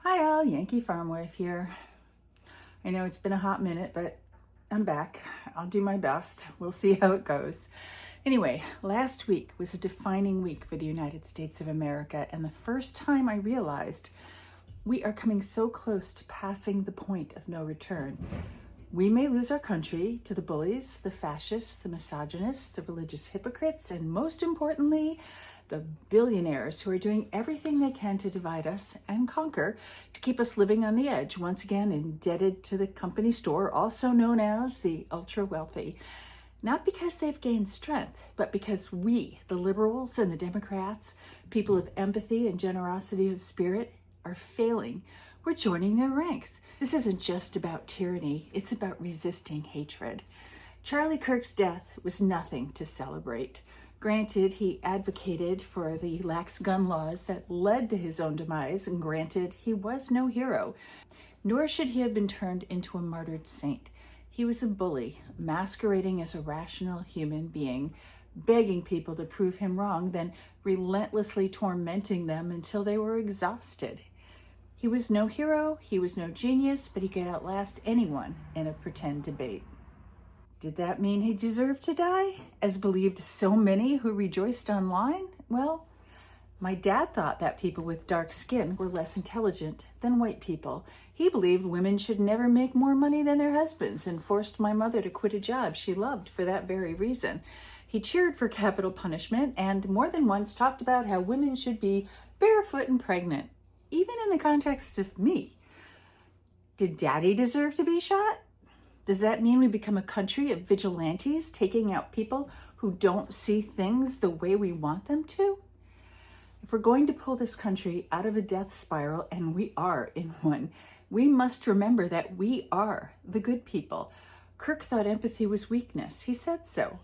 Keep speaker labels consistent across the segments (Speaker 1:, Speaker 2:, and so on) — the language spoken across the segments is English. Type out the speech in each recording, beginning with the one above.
Speaker 1: Hi all, Yankee Farmwife here. I know it's been a hot minute, but I'm back. I'll do my best. We'll see how it goes. Anyway, last week was a defining week for the United States of America, and the first time I realized we are coming so close to passing the point of no return. We may lose our country to the bullies, the fascists, the misogynists, the religious hypocrites, and most importantly, the billionaires who are doing everything they can to divide us and conquer, to keep us living on the edge, once again indebted to the company store, also known as the ultra-wealthy. Not because they've gained strength, but because we, the liberals and the Democrats, people of empathy and generosity of spirit, are failing. We're joining their ranks. This isn't just about tyranny, it's about resisting hatred. Charlie Kirk's death was nothing to celebrate. Granted, he advocated for the lax gun laws that led to his own demise, and granted, he was no hero. Nor should he have been turned into a martyred saint. He was a bully, masquerading as a rational human being, begging people to prove him wrong, then relentlessly tormenting them until they were exhausted. He was no hero, he was no genius, but he could outlast anyone in a pretend debate. Did that mean he deserved to die, as believed so many who rejoiced online? Well, my dad thought that people with dark skin were less intelligent than white people. He believed women should never make more money than their husbands and forced my mother to quit a job she loved for that very reason. He cheered for capital punishment and more than once talked about how women should be barefoot and pregnant, even in the context of me. Did Daddy deserve to be shot? Does that mean we become a country of vigilantes taking out people who don't see things the way we want them to? If we're going to pull this country out of a death spiral, and we are in one, we must remember that we are the good people. Kirk thought empathy was weakness. He said so.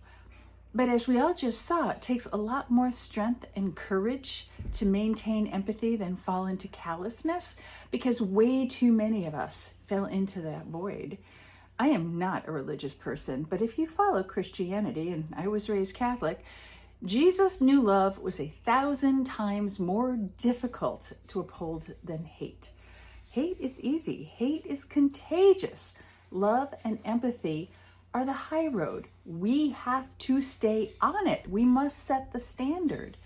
Speaker 1: But as we all just saw, it takes a lot more strength and courage to maintain empathy than fall into callousness, because way too many of us fell into that void. I am not a religious person, but if you follow Christianity, and I was raised Catholic, Jesus knew love was 1,000 times more difficult to uphold than hate. Hate is easy. Hate is contagious. Love and empathy are the high road. We have to stay on it. We must set the standard.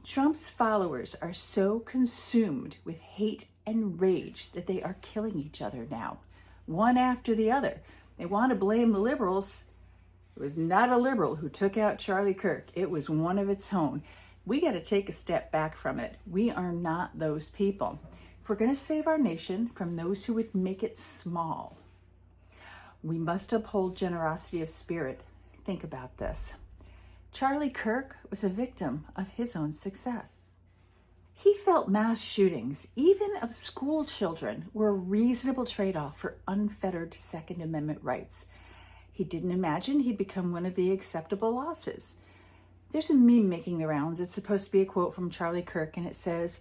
Speaker 1: Trump's followers are so consumed with hate and rage that they are killing each other now, one after the other. They want to blame the liberals. It was not a liberal who took out Charlie Kirk. It was one of its own. We got to take a step back from it. We are not those people. If we're going to save our nation from those who would make it small, we must uphold generosity of spirit. Think about this. Charlie Kirk was a victim of his own success. He felt mass shootings, even of school children, were a reasonable trade-off for unfettered Second Amendment rights. He didn't imagine he'd become one of the acceptable losses. There's a meme making the rounds. It's supposed to be a quote from Charlie Kirk, and it says,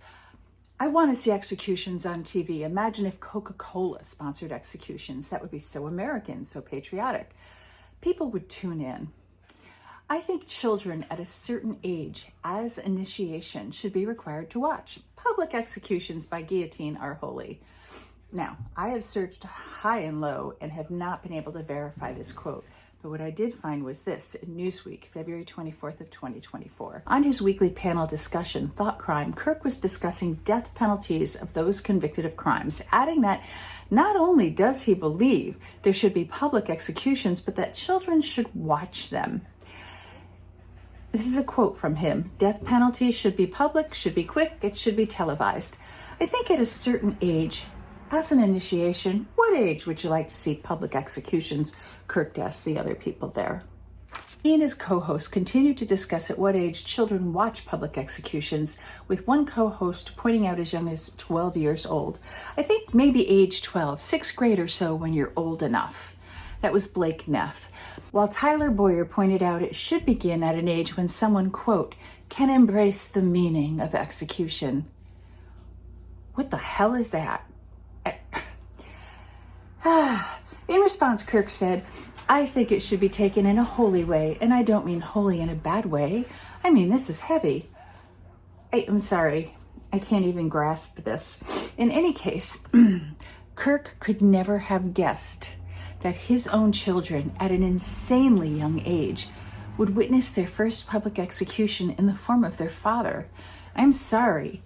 Speaker 1: "I want to see executions on TV. Imagine if Coca-Cola sponsored executions. That would be so American, so patriotic. People would tune in." I think children at a certain age, as initiation, should be required to watch. Public executions by guillotine are holy. Now, I have searched high and low and have not been able to verify this quote, but what I did find was this in Newsweek, February 24th of 2024. On his weekly panel discussion, Thought Crime, Kirk was discussing death penalties of those convicted of crimes, adding that not only does he believe there should be public executions, but that children should watch them. This is a quote from him. "Death penalties should be public, should be quick, it should be televised." I think at a certain age, as an initiation, what age would you like to see public executions? Kirk asked the other people there. He and his co-host continued to discuss at what age children watch public executions, with one co-host pointing out as young as 12 years old. I think maybe age 12, 6th grade or so when you're old enough. That was Blake Neff. While Tyler Boyer pointed out it should begin at an age when someone, quote, can embrace the meaning of execution. What the hell is that? In response, Kirk said, "I think it should be taken in a holy way, and I don't mean holy in a bad way. I mean, this is heavy." I'm sorry, I can't even grasp this. In any case, Kirk could never have guessed that his own children at an insanely young age would witness their first public execution in the form of their father. I'm sorry,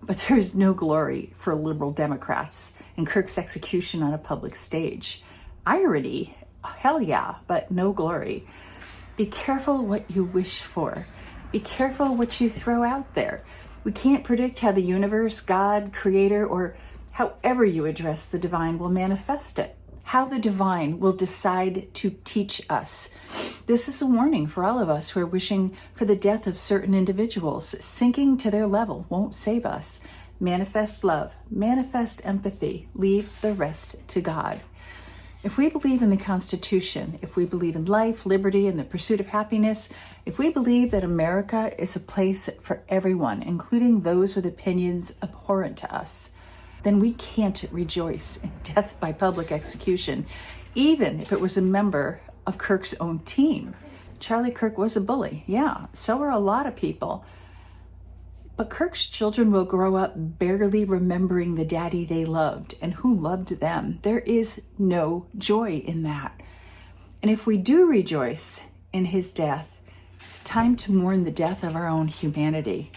Speaker 1: but there's no glory for liberal Democrats in Kirk's execution on a public stage. Irony, hell yeah, but no glory. Be careful what you wish for. Be careful what you throw out there. We can't predict how the universe, God, Creator, or however you address the divine will manifest it. How the divine will decide to teach us. This is a warning for all of us who are wishing for the death of certain individuals. Sinking to their level won't save us. Manifest love, manifest empathy, leave the rest to God. If we believe in the Constitution, if we believe in life, liberty, and the pursuit of happiness, if we believe that America is a place for everyone, including those with opinions abhorrent to us, then we can't rejoice in death by public execution, even if it was a member of Kirk's own team. Charlie Kirk was a bully, yeah, so are a lot of people. But Kirk's children will grow up barely remembering the daddy they loved and who loved them. There is no joy in that. And if we do rejoice in his death, it's time to mourn the death of our own humanity.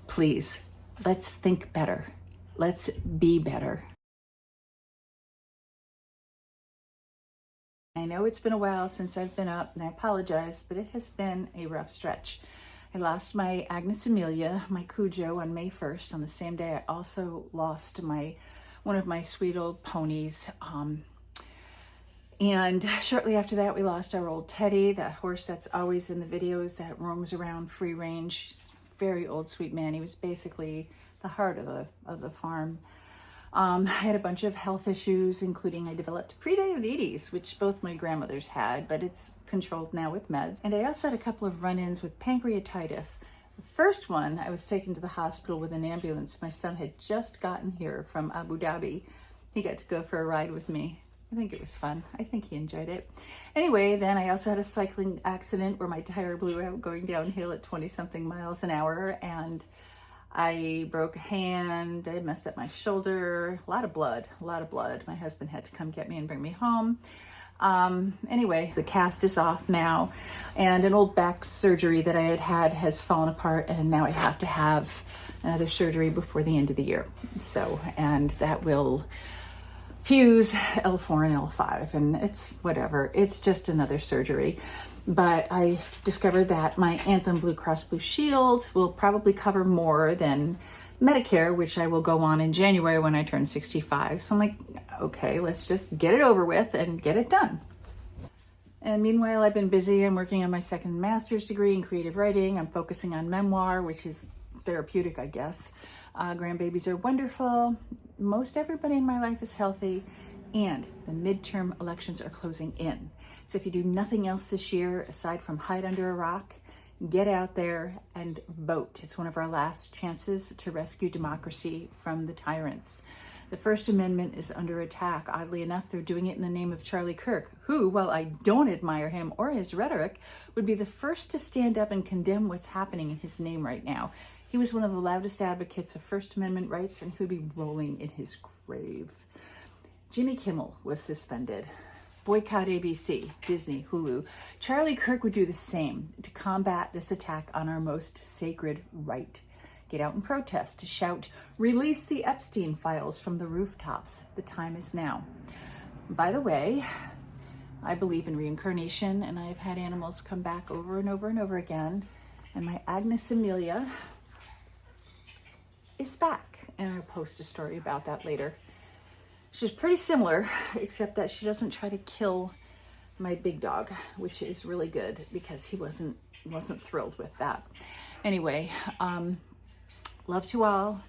Speaker 1: Please, let's think better. Let's be better. I know it's been a while since I've been up, and I apologize, but it has been a rough stretch. I lost my Agnes Amelia, my Cujo, on May 1st. On the same day, I also lost one of my sweet old ponies. And shortly after that, we lost our old Teddy, the horse that's always in the videos that roams around free range. He's a very old, sweet man. He was basically the heart of the farm. I had a bunch of health issues, including I developed prediabetes, which both my grandmothers had, but it's controlled now with meds. And I also had a couple of run-ins with pancreatitis. The first one, I was taken to the hospital with an ambulance. My son had just gotten here from Abu Dhabi. He got to go for a ride with me. I think it was fun. I think he enjoyed it. Anyway, then I also had a cycling accident where my tire blew out going downhill at 20-something miles an hour, and I broke a hand, I messed up my shoulder, a lot of blood. My husband had to come get me and bring me home. Anyway, the cast is off now, and an old back surgery that I had has fallen apart, and now I have to have another surgery before the end of the year. So, and that will fuse L4 and L5, and it's whatever. It's just another surgery. But I discovered that my Anthem Blue Cross Blue Shield will probably cover more than Medicare, which I will go on in January when I turn 65. So I'm like, okay, let's just get it over with and get it done. And meanwhile, I've been busy. I'm working on my second master's degree in creative writing. I'm focusing on memoir, which is therapeutic, I guess. Grandbabies are wonderful. Most everybody in my life is healthy, and the midterm elections are closing in. So if you do nothing else this year, aside from hide under a rock, get out there and vote. It's one of our last chances to rescue democracy from the tyrants. The First Amendment is under attack. Oddly enough, they're doing it in the name of Charlie Kirk, who, while I don't admire him or his rhetoric, would be the first to stand up and condemn what's happening in his name right now. He was one of the loudest advocates of First Amendment rights, and he'd be rolling in his grave. Jimmy Kimmel was suspended. Boycott ABC, Disney, Hulu. Charlie Kirk would do the same to combat this attack on our most sacred right. Get out and protest, to shout, release the Epstein files from the rooftops. The time is now. By the way, I believe in reincarnation, and I've had animals come back over and over and over again. And my Agnes Amelia is back, and I'll post a story about that later. She's pretty similar, except that she doesn't try to kill my big dog, which is really good because he wasn't thrilled with that. Anyway, love to all.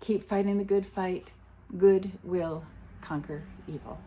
Speaker 1: Keep fighting the good fight. Good will conquer evil.